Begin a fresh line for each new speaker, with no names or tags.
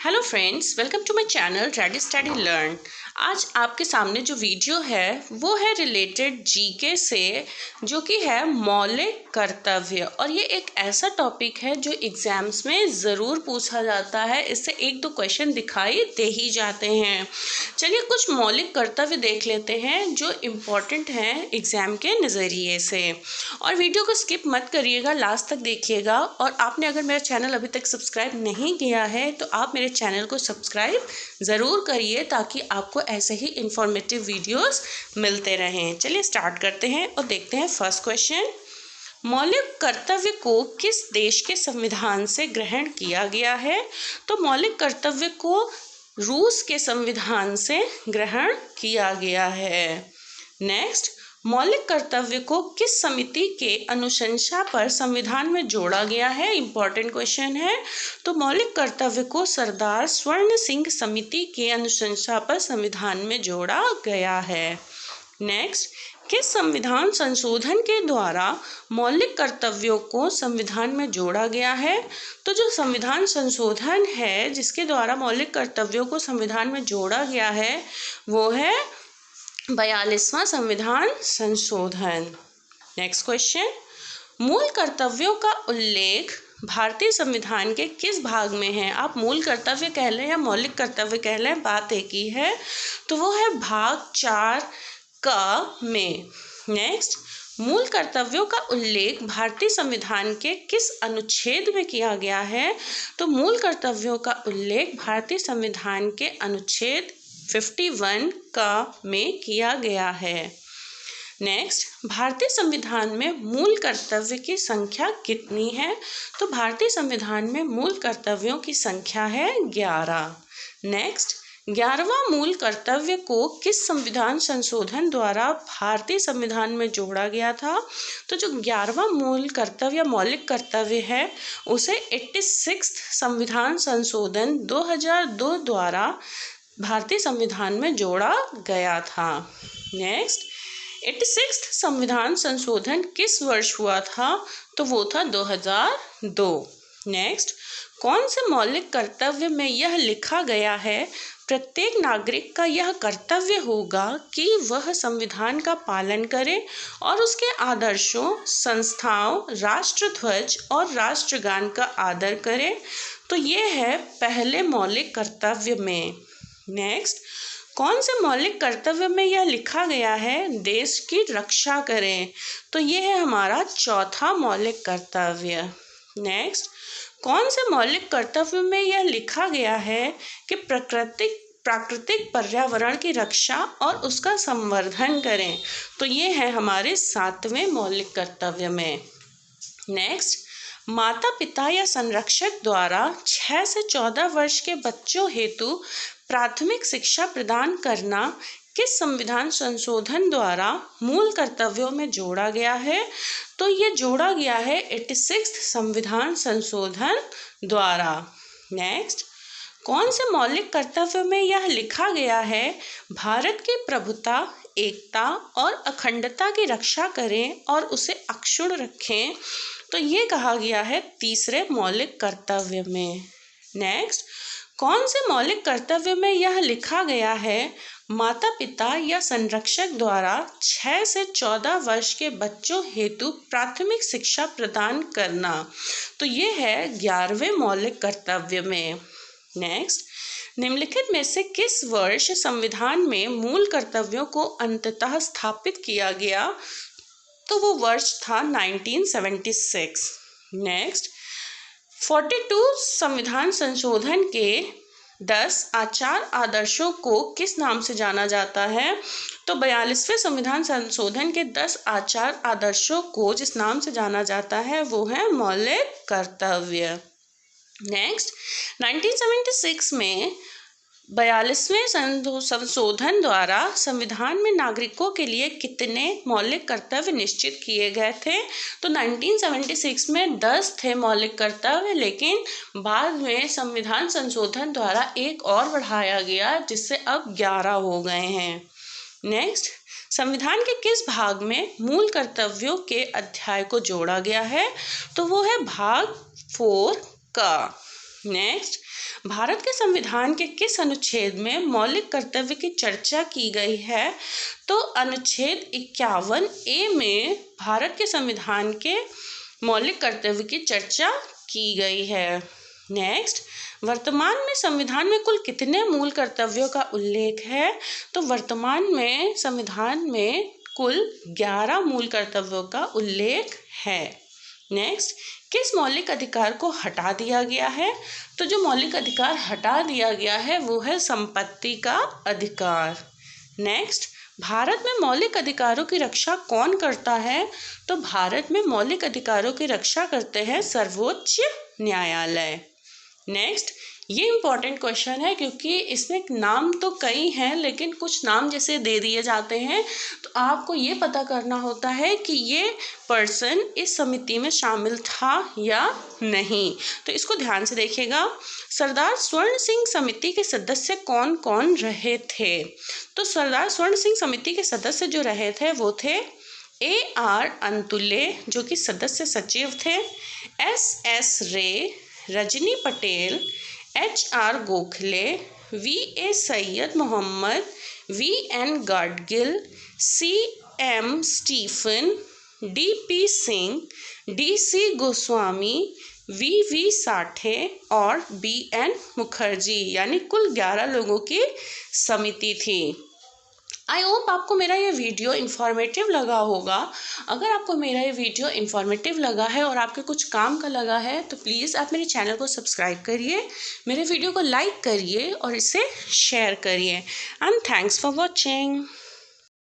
Hello friends, welcome to my channel ready study learn. आज आपके सामने जो वीडियो है वो है रिलेटेड जीके से, जो कि है मौलिक कर्तव्य। और ये एक ऐसा टॉपिक है जो एग्जाम्स में ज़रूर पूछा जाता है। इससे एक दो क्वेश्चन दिखाई दे ही जाते हैं। चलिए कुछ मौलिक कर्तव्य देख लेते हैं जो इम्पोर्टेंट हैं एग्ज़ाम के नज़रिए से। और वीडियो को स्किप मत करिएगा, लास्ट तक देखिएगा। और आपने अगर मेरा चैनल अभी तक सब्सक्राइब नहीं किया है तो आप मेरे चैनल को सब्सक्राइब ज़रूर करिए, ताकि आपको ऐसे ही इंफॉर्मेटिव वीडियोस मिलते रहें। चलिए स्टार्ट करते हैं और देखते हैं फर्स्ट क्वेश्चन। मौलिक कर्तव्य को किस देश के संविधान से ग्रहण किया गया है? तो मौलिक कर्तव्य को रूस के संविधान से ग्रहण किया गया है। नेक्स्ट, मौलिक कर्तव्य को किस समिति के अनुशंसा पर संविधान में जोड़ा गया है? इंपॉर्टेंट क्वेश्चन है। तो मौलिक कर्तव्य को सरदार स्वर्ण सिंह समिति के अनुशंसा पर संविधान में जोड़ा गया है। नेक्स्ट, किस संविधान संशोधन के द्वारा मौलिक कर्तव्यों को संविधान में जोड़ा गया है? तो जो संविधान संशोधन है जिसके द्वारा मौलिक कर्तव्यों को संविधान में जोड़ा गया है वो है 42वां संविधान संशोधन। नेक्स्ट क्वेश्चन, मूल कर्तव्यों का उल्लेख भारतीय संविधान के किस भाग में है? आप मूल कर्तव्य कह लें या मौलिक कर्तव्य कह लें, बात एक ही है। तो वो है भाग 4 का में। नेक्स्ट, मूल कर्तव्यों का उल्लेख भारतीय संविधान के किस अनुच्छेद में किया गया है? तो मूल कर्तव्यों का उल्लेख भारतीय संविधान के अनुच्छेद 51 का में किया गया है। नेक्स्ट, भारतीय संविधान में मूल कर्तव्य की संख्या कितनी है? तो भारतीय संविधान में मूल कर्तव्यों की संख्या है 11। नेक्स्ट, 11वां मूल कर्तव्य को किस संविधान संशोधन द्वारा भारतीय संविधान में जोड़ा गया था? तो जो 11वां मूल कर्तव्य या मौलिक कर्तव्य है उसे 86 संविधान संशोधन 2002 द्वारा भारतीय संविधान में जोड़ा गया था। नेक्स्ट, 86 संविधान संशोधन किस वर्ष हुआ था? तो वो था 2002। नेक्स्ट, कौन से मौलिक कर्तव्य में यह लिखा गया है प्रत्येक नागरिक का यह कर्तव्य होगा कि वह संविधान का पालन करे और उसके आदर्शों, संस्थाओं, राष्ट्रध्वज और राष्ट्रगान का आदर करे? तो ये है पहले मौलिक कर्तव्य में। नेक्स्ट, कौन से मौलिक कर्तव्य में यह लिखा गया है देश की रक्षा करें? तो ये है हमारा चौथा मौलिक कर्तव्य। नेक्स्ट, कौन से मौलिक कर्तव्य में यह लिखा गया है कि प्राकृतिक पर्यावरण की रक्षा और उसका संवर्धन करें? तो ये है हमारे 7वें मौलिक कर्तव्य में। नेक्स्ट, माता पिता या संरक्षक द्वारा 6 से 14 वर्ष के बच्चों हेतु प्राथमिक शिक्षा प्रदान करना किस संविधान संशोधन द्वारा मूल कर्तव्यों में जोड़ा गया है? तो ये जोड़ा गया है 86 संविधान संशोधन द्वारा। नेक्स्ट, कौन से मौलिक कर्तव्य में यह लिखा गया है भारत की प्रभुता, एकता और अखंडता की रक्षा करें और उसे अक्षुण्ण रखें? तो ये कहा गया है 3रे मौलिक कर्तव्य में। नेक्स्ट, कौन से मौलिक कर्तव्य में यह लिखा गया है माता पिता या संरक्षक द्वारा 6 से 14 वर्ष के बच्चों हेतु प्राथमिक शिक्षा प्रदान करना? तो ये है 11वें मौलिक कर्तव्य में। नेक्स्ट, निम्नलिखित में से किस वर्ष संविधान में मूल कर्तव्यों को अंततः स्थापित किया गया? तो वो वर्ष था 1976। नेक्स्ट, 42 संविधान संशोधन के 10 आचार आदर्शों को किस नाम से जाना जाता है? तो 42वें संविधान संशोधन के 10 आचार आदर्शों को जिस नाम से जाना जाता है वो है मौलिक कर्तव्य। नेक्स्ट, 1976 में 42वें संशोधन द्वारा संविधान में नागरिकों के लिए कितने मौलिक कर्तव्य निश्चित किए गए थे? तो 1976 में 10 थे मौलिक कर्तव्य, लेकिन बाद में संविधान संशोधन द्वारा एक और बढ़ाया गया जिससे अब 11 हो गए हैं। नेक्स्ट, संविधान के किस भाग में मूल कर्तव्यों के अध्याय को जोड़ा गया है? तो वो है भाग 4 का। नेक्स्ट, भारत के संविधान के किस अनुच्छेद में मौलिक कर्तव्य की चर्चा की गई है? तो अनुच्छेद 51A में भारत के संविधान के मौलिक कर्तव्य की चर्चा की गई है। नेक्स्ट, वर्तमान में संविधान में कुल कितने मूल कर्तव्यों का उल्लेख है? तो वर्तमान में संविधान में कुल 11 मूल कर्तव्यों का उल्लेख है। नेक्स्ट, किस मौलिक अधिकार को हटा दिया गया है? तो जो मौलिक अधिकार हटा दिया गया है वो है संपत्ति का अधिकार। नेक्स्ट, भारत में मौलिक अधिकारों की रक्षा कौन करता है? तो भारत में मौलिक अधिकारों की रक्षा करते हैं सर्वोच्च न्यायालय। नेक्स्ट, ये इम्पॉर्टेंट क्वेश्चन है क्योंकि इसमें नाम तो कई हैं लेकिन कुछ नाम जैसे दे दिए जाते हैं, तो आपको ये पता करना होता है कि ये पर्सन इस समिति में शामिल था या नहीं। तो इसको ध्यान से देखिएगा। सरदार स्वर्ण सिंह समिति के सदस्य कौन कौन रहे थे? तो सरदार स्वर्ण सिंह समिति के सदस्य जो रहे थे वो थे A.R. अंतुले जो कि सदस्य सचिव थे, S.S. Ray, Rajni Patel, H.R. Gokhale, V.A. Syed Mohammad, V.N. Gadgil, C.M. Stephen, D.P. Singh, D.C. Goswami, V.V. Sathe और B.N. मुखर्जी, यानी कुल 11 लोगों की समिति थी। आई होप आपको मेरा ये वीडियो इन्फॉर्मेटिव लगा होगा। अगर आपको मेरा ये वीडियो इन्फॉर्मेटिव लगा है और आपके कुछ काम का लगा है तो प्लीज़ आप मेरे चैनल को सब्सक्राइब करिए, मेरे वीडियो को लाइक करिए और इसे शेयर करिए। And thanks for watching.